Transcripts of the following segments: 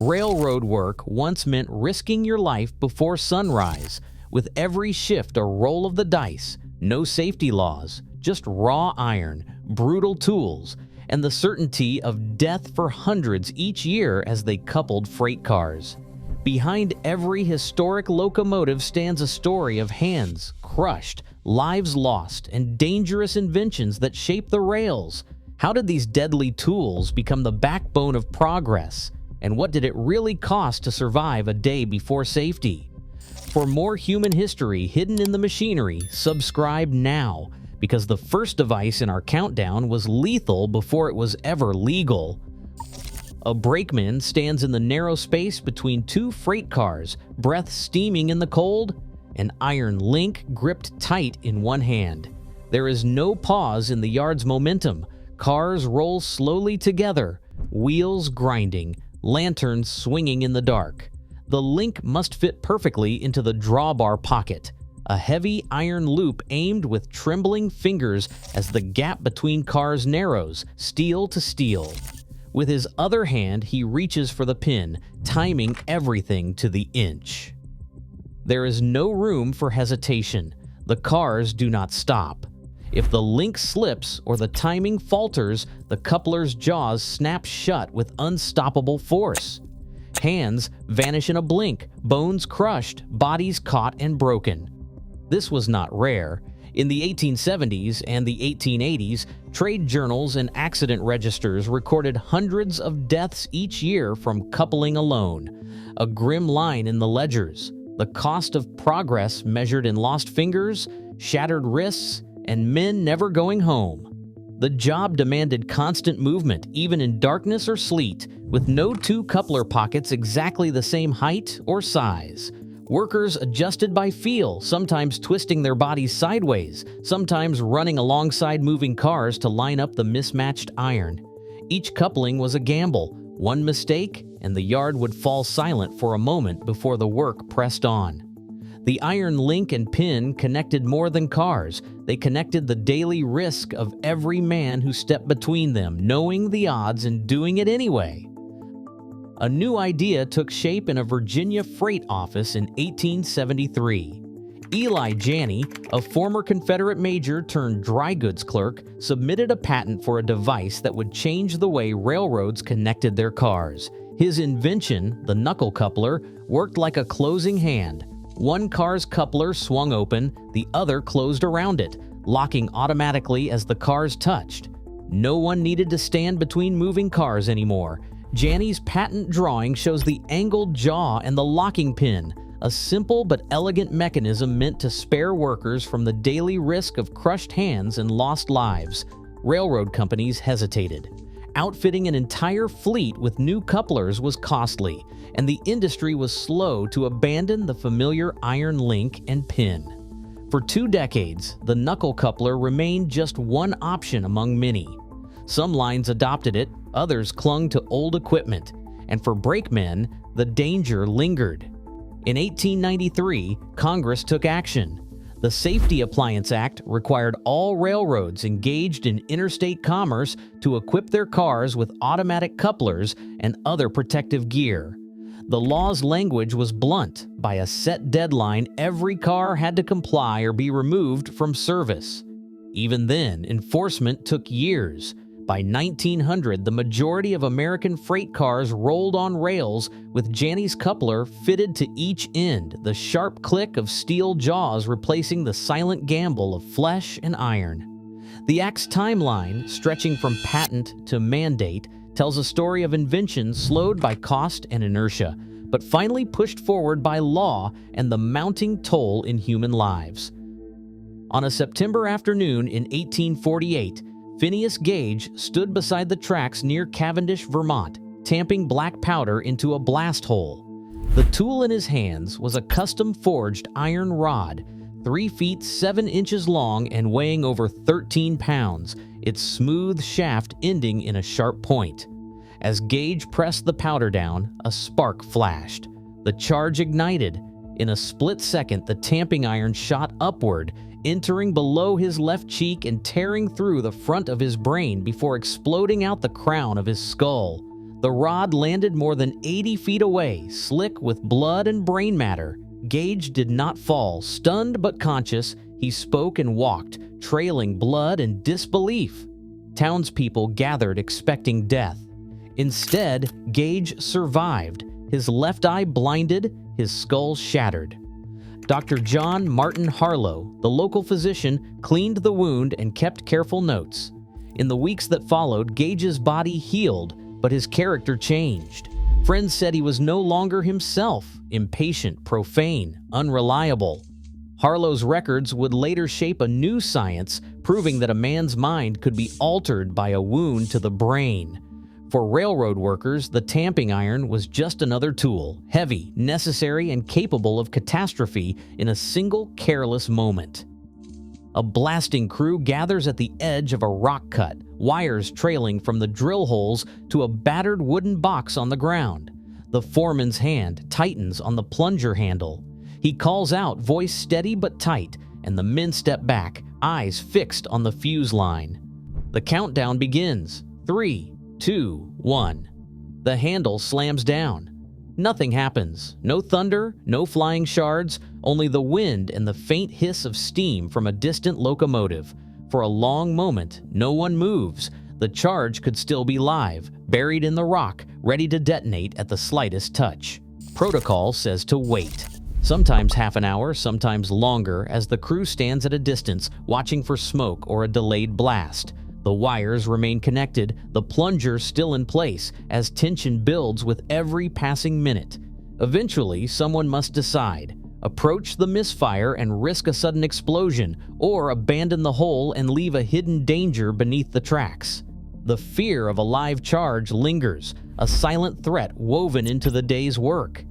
Railroad work once meant risking your life before sunrise, with every shift a roll of the dice, no safety laws, just raw iron, brutal tools, and the certainty of death for hundreds each year as they coupled freight cars. Behind every historic locomotive stands a story of hands crushed, lives lost, and dangerous inventions that shape the rails. How did these deadly tools become the backbone of progress? And what did it really cost to survive a day before safety? For more human history hidden in the machinery, subscribe now, because the first device in our countdown was lethal before it was ever legal. A brakeman stands in the narrow space between two freight cars, breath steaming in the cold, an iron link gripped tight in one hand. There is no pause in the yard's momentum. Cars roll slowly together, wheels grinding, lanterns swinging in the dark. The link must fit perfectly into the drawbar pocket, a heavy iron loop aimed with trembling fingers as the gap between cars narrows, steel to steel. With his other hand, he reaches for the pin, timing everything to the inch. There is no room for hesitation. The cars do not stop. If the link slips or the timing falters, the coupler's jaws snap shut with unstoppable force. Hands vanish in a blink, bones crushed, bodies caught and broken. This was not rare. In the 1870s and the 1880s, trade journals and accident registers recorded hundreds of deaths each year from coupling alone. A grim line in the ledgers, the cost of progress measured in lost fingers, shattered wrists, and men never going home. The job demanded constant movement, even in darkness or sleet, with no two coupler pockets exactly the same height or size. Workers adjusted by feel, sometimes twisting their bodies sideways, sometimes running alongside moving cars to line up the mismatched iron. Each coupling was a gamble. One mistake, and the yard would fall silent for a moment before the work pressed on. The iron link and pin connected more than cars. They connected the daily risk of every man who stepped between them, knowing the odds and doing it anyway. A new idea took shape in a Virginia freight office in 1873. Eli Janney, a former Confederate major turned dry goods clerk, submitted a patent for a device that would change the way railroads connected their cars. His invention, the knuckle coupler, worked like a closing hand. One car's coupler swung open, the other closed around it, locking automatically as the cars touched. No one needed to stand between moving cars anymore. Janney's patent drawing shows the angled jaw and the locking pin, a simple but elegant mechanism meant to spare workers from the daily risk of crushed hands and lost lives. Railroad companies hesitated. Outfitting an entire fleet with new couplers was costly, and the industry was slow to abandon the familiar iron link and pin. For 2 decades, the knuckle coupler remained just one option among many. Some lines adopted it, others clung to old equipment, and for brakemen, the danger lingered. In 1893, Congress took action. The Safety Appliance Act required all railroads engaged in interstate commerce to equip their cars with automatic couplers and other protective gear. The law's language was blunt. By a set deadline, every car had to comply or be removed from service. Even then, enforcement took years. By 1900, the majority of American freight cars rolled on rails with Janney's coupler fitted to each end, the sharp click of steel jaws replacing the silent gamble of flesh and iron. The Act's timeline, stretching from patent to mandate, tells a story of invention slowed by cost and inertia, but finally pushed forward by law and the mounting toll in human lives. On a September afternoon in 1848, Phineas Gage stood beside the tracks near Cavendish, Vermont, tamping black powder into a blast hole. The tool in his hands was a custom-forged iron rod, 3 feet 7 inches long and weighing over 13 pounds, its smooth shaft ending in a sharp point. As Gage pressed the powder down, a spark flashed. The charge ignited. In a split second, the tamping iron shot upward, entering below his left cheek and tearing through the front of his brain before exploding out the crown of his skull. The rod landed more than 80 feet away, slick with blood and brain matter. Gage did not fall. Stunned but conscious, he spoke and walked, trailing blood and disbelief. Townspeople gathered expecting death. Instead, Gage survived, his left eye blinded, his skull shattered. Dr. John Martin Harlow, the local physician, cleaned the wound and kept careful notes. In the weeks that followed, Gage's body healed, but his character changed. Friends said he was no longer himself, impatient, profane, unreliable. Harlow's records would later shape a new science, proving that a man's mind could be altered by a wound to the brain. For railroad workers, the tamping iron was just another tool, heavy, necessary, and capable of catastrophe in a single careless moment. A blasting crew gathers at the edge of a rock cut, wires trailing from the drill holes to a battered wooden box on the ground. The foreman's hand tightens on the plunger handle. He calls out, voice steady but tight, and the men step back, eyes fixed on the fuse line. The countdown begins. 3, 2, 1. The handle slams down. Nothing happens. No thunder, no flying shards, only the wind and the faint hiss of steam from a distant locomotive. For a long moment, no one moves. The charge could still be live, buried in the rock, ready to detonate at the slightest touch. Protocol says to wait. Sometimes half an hour, sometimes longer, as the crew stands at a distance, watching for smoke or a delayed blast. The wires remain connected, the plunger still in place, as tension builds with every passing minute. Eventually, someone must decide. Approach the misfire and risk a sudden explosion, or abandon the hole and leave a hidden danger beneath the tracks. The fear of a live charge lingers, a silent threat woven into the day's work.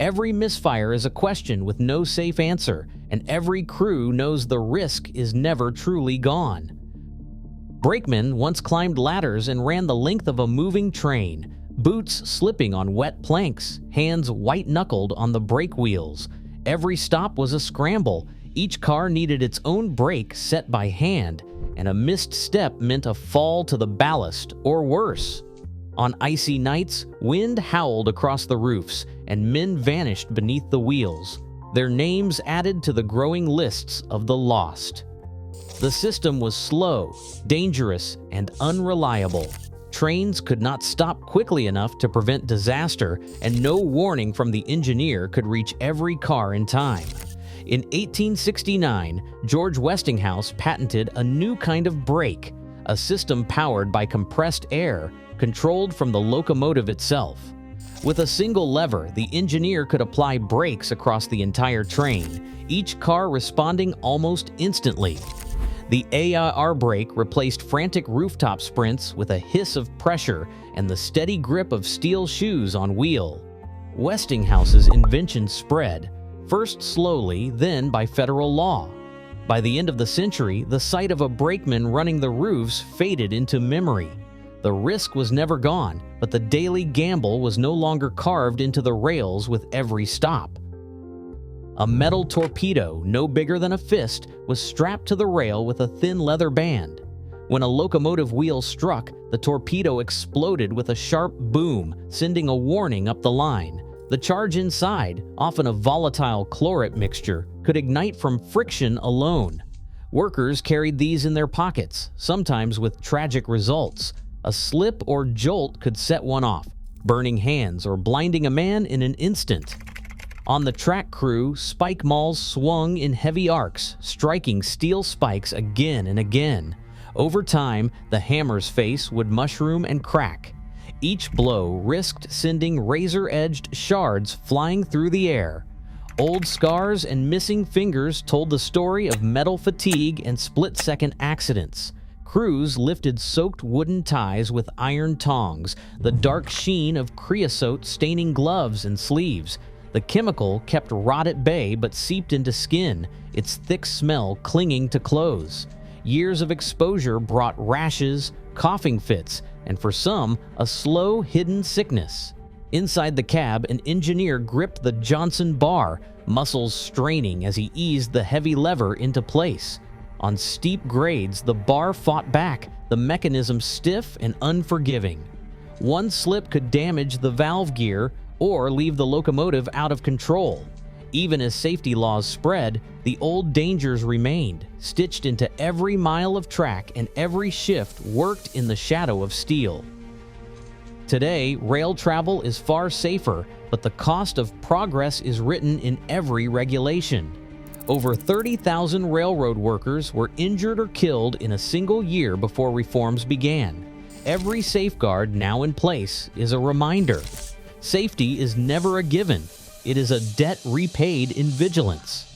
Every misfire is a question with no safe answer, and every crew knows the risk is never truly gone. Brakemen once climbed ladders and ran the length of a moving train, boots slipping on wet planks, hands white-knuckled on the brake wheels. Every stop was a scramble. Each car needed its own brake set by hand, and a missed step meant a fall to the ballast, or worse. On icy nights, wind howled across the roofs, and men vanished beneath the wheels, their names added to the growing lists of the lost. The system was slow, dangerous, and unreliable. Trains could not stop quickly enough to prevent disaster, and no warning from the engineer could reach every car in time. In 1869, George Westinghouse patented a new kind of brake, a system powered by compressed air, controlled from the locomotive itself. With a single lever, the engineer could apply brakes across the entire train, each car responding almost instantly. The AIR brake replaced frantic rooftop sprints with a hiss of pressure and the steady grip of steel shoes on wheel. Westinghouse's invention spread, first slowly, then by federal law. By the end of the century, the sight of a brakeman running the roofs faded into memory. The risk was never gone, but the daily gamble was no longer carved into the rails with every stop. A metal torpedo, no bigger than a fist, was strapped to the rail with a thin leather band. When a locomotive wheel struck, the torpedo exploded with a sharp boom, sending a warning up the line. The charge inside, often a volatile chlorit mixture, could ignite from friction alone. Workers carried these in their pockets, sometimes with tragic results. A slip or jolt could set one off, burning hands or blinding a man in an instant. On the track crew, spike mauls swung in heavy arcs, striking steel spikes again and again. Over time, the hammer's face would mushroom and crack. Each blow risked sending razor-edged shards flying through the air. Old scars and missing fingers told the story of metal fatigue and split-second accidents. Crews lifted soaked wooden ties with iron tongs, the dark sheen of creosote staining gloves and sleeves. The chemical kept rot at bay but seeped into skin, its thick smell clinging to clothes. Years of exposure brought rashes, coughing fits, and for some, a slow, hidden sickness. Inside the cab, an engineer gripped the Johnson bar, muscles straining as he eased the heavy lever into place. On steep grades, the bar fought back, the mechanism stiff and unforgiving. One slip could damage the valve gear or leave the locomotive out of control. Even as safety laws spread, the old dangers remained, stitched into every mile of track, and every shift worked in the shadow of steel. Today, rail travel is far safer, but the cost of progress is written in every regulation. Over 30,000 railroad workers were injured or killed in a single year before reforms began. Every safeguard now in place is a reminder. Safety is never a given. It is a debt repaid in vigilance.